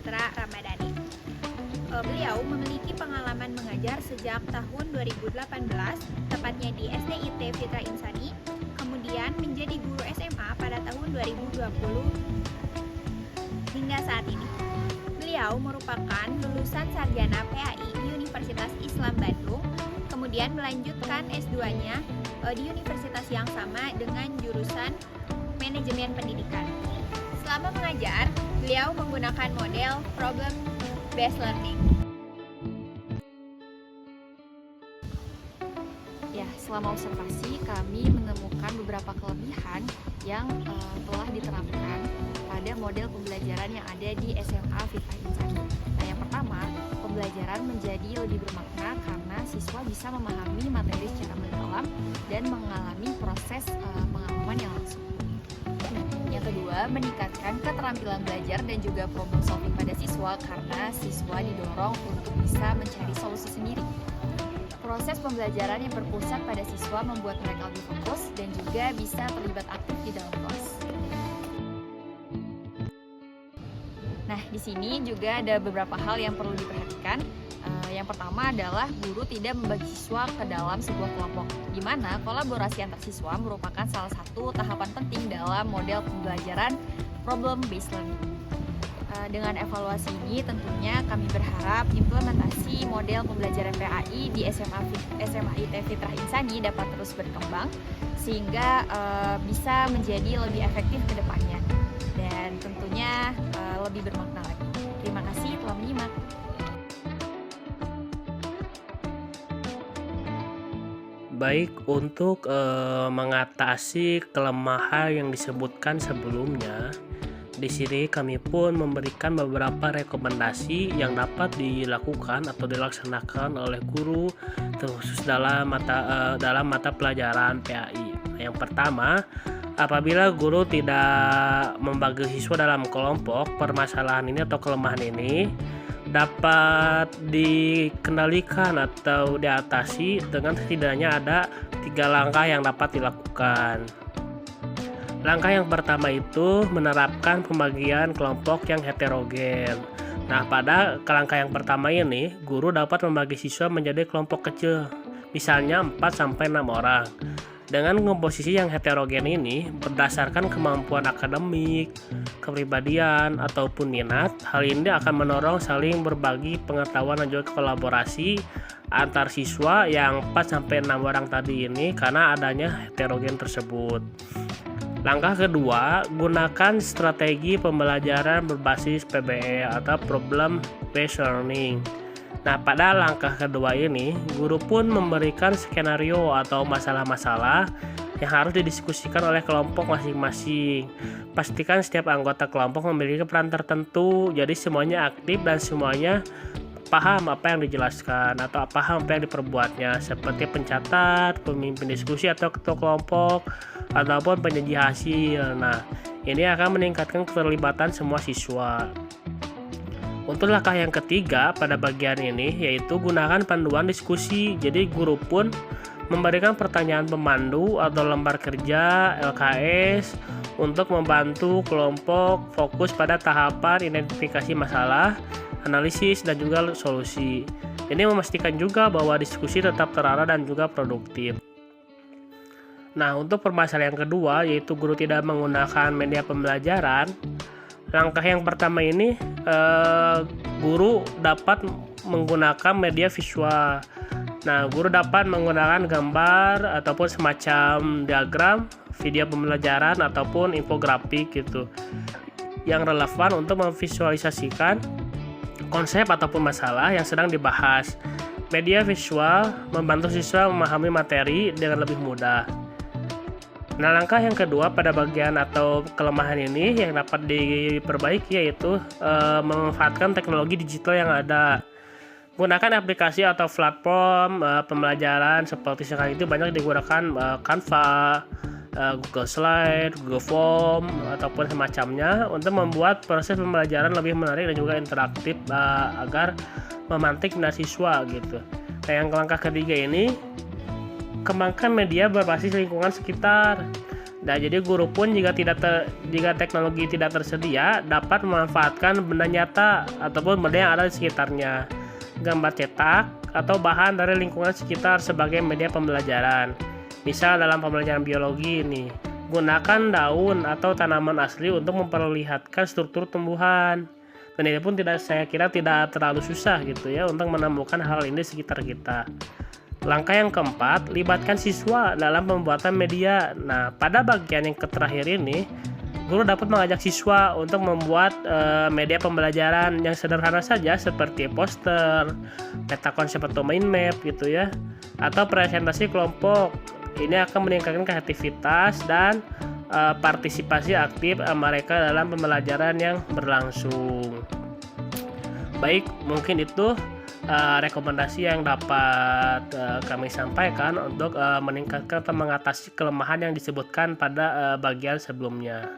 Fitra Ramadhani. Beliau memiliki pengalaman mengajar sejak tahun 2018, tepatnya di SDIT Fitra Insani, kemudian menjadi guru SMA pada tahun 2020 hingga saat ini. Beliau merupakan lulusan sarjana PAI di Universitas Islam Bandung, kemudian melanjutkan S2-nya di universitas yang sama dengan jurusan manajemen pendidikan. Selama mengajar, beliau menggunakan model problem based learning. Ya, selama observasi kami menemukan beberapa kelebihan yang telah diterapkan pada model pembelajaran yang ada di SMA Fitra Insani. Nah, yang pertama, pembelajaran menjadi lebih bermakna karena siswa bisa memahami materi secara mendalam dan mengalami proses pengalaman yang langsung. Yang kedua, meningkatkan keterampilan belajar dan juga problem solving pada siswa karena siswa didorong untuk bisa mencari solusi sendiri. Proses pembelajaran yang berpusat pada siswa membuat mereka lebih fokus dan juga bisa terlibat aktif di dalam kelas. Nah, di sini juga ada beberapa hal yang perlu diperhatikan. Yang pertama adalah guru tidak membagi siswa ke dalam sebuah kelompok, di mana kolaborasi antar siswa merupakan salah satu tahapan penting dalam model pembelajaran problem based learning. Dengan evaluasi ini tentunya kami berharap implementasi model pembelajaran PAI di SMA IT Fitra Insani dapat terus berkembang sehingga bisa menjadi lebih efektif ke depannya dan tentunya lebih bermakna lagi. Terima kasih telah menyimak. Baik, untuk mengatasi kelemahan yang disebutkan sebelumnya, di sini kami pun memberikan beberapa rekomendasi yang dapat dilakukan atau dilaksanakan oleh guru terkhusus dalam mata pelajaran PAI. Yang pertama, apabila guru tidak membagi siswa dalam kelompok, permasalahan ini atau kelemahan ini dapat dikendalikan atau diatasi dengan setidaknya ada 3 langkah yang dapat dilakukan. Langkah yang pertama itu menerapkan pembagian kelompok yang heterogen. Nah, pada langkah yang pertama ini, guru dapat membagi siswa menjadi kelompok kecil, misalnya 4-6 orang. Dengan komposisi yang heterogen ini, berdasarkan kemampuan akademik, kepribadian, ataupun minat, hal ini akan mendorong saling berbagi pengetahuan dan juga kolaborasi antar siswa yang 4-6 orang tadi ini karena adanya heterogen tersebut. Langkah kedua, gunakan strategi pembelajaran berbasis PBE atau Problem Based Learning. Nah, pada langkah kedua ini, guru pun memberikan skenario atau masalah-masalah yang harus didiskusikan oleh kelompok masing-masing. Pastikan setiap anggota kelompok memiliki peran tertentu, jadi semuanya aktif dan semuanya paham apa yang dijelaskan atau paham apa yang diperbuatnya, seperti pencatat, pemimpin diskusi atau ketua kelompok, ataupun penyaji hasil. Nah, ini akan meningkatkan keterlibatan semua siswa. Untuk langkah yang ketiga pada bagian ini yaitu gunakan panduan diskusi. Jadi guru pun memberikan pertanyaan pemandu atau lembar kerja LKS untuk membantu kelompok fokus pada tahapan identifikasi masalah, analisis, dan juga solusi. Ini memastikan juga bahwa diskusi tetap terarah dan juga produktif. Nah, untuk permasalahan yang kedua yaitu guru tidak menggunakan media pembelajaran. Langkah yang pertama ini guru dapat menggunakan media visual. Nah, guru dapat menggunakan gambar ataupun semacam diagram, video pembelajaran ataupun infografik gitu yang relevan untuk memvisualisasikan konsep ataupun masalah yang sedang dibahas. Media visual membantu siswa memahami materi dengan lebih mudah. Nah, langkah yang kedua pada bagian atau kelemahan ini yang dapat diperbaiki yaitu memanfaatkan teknologi digital yang ada. Gunakan aplikasi atau platform pembelajaran seperti sekarang itu banyak digunakan Canva, Google Slide, Google Form, ataupun semacamnya untuk membuat proses pembelajaran lebih menarik dan juga interaktif agar memantik minat siswa gitu. Nah, yang langkah ketiga ini kembangkan media berbasis lingkungan sekitar. Nah, jadi guru pun jika teknologi tidak tersedia dapat memanfaatkan benda nyata ataupun benda yang ada di sekitarnya, gambar cetak atau bahan dari lingkungan sekitar sebagai media pembelajaran. Misal dalam pembelajaran biologi ini, gunakan daun atau tanaman asli untuk memperlihatkan struktur tumbuhan. Dan ini pun saya kira tidak terlalu susah gitu ya untuk menemukan hal ini di sekitar kita. Langkah yang keempat, libatkan siswa dalam pembuatan media. Nah, pada bagian yang terakhir ini, guru dapat mengajak siswa untuk membuat media pembelajaran yang sederhana saja seperti poster, peta konsep atau mind map gitu ya, atau presentasi kelompok. Ini akan meningkatkan kreativitas dan partisipasi aktif mereka dalam pembelajaran yang berlangsung. Baik, mungkin itu rekomendasi yang dapat kami sampaikan untuk meningkatkan atau mengatasi kelemahan yang disebutkan pada bagian sebelumnya.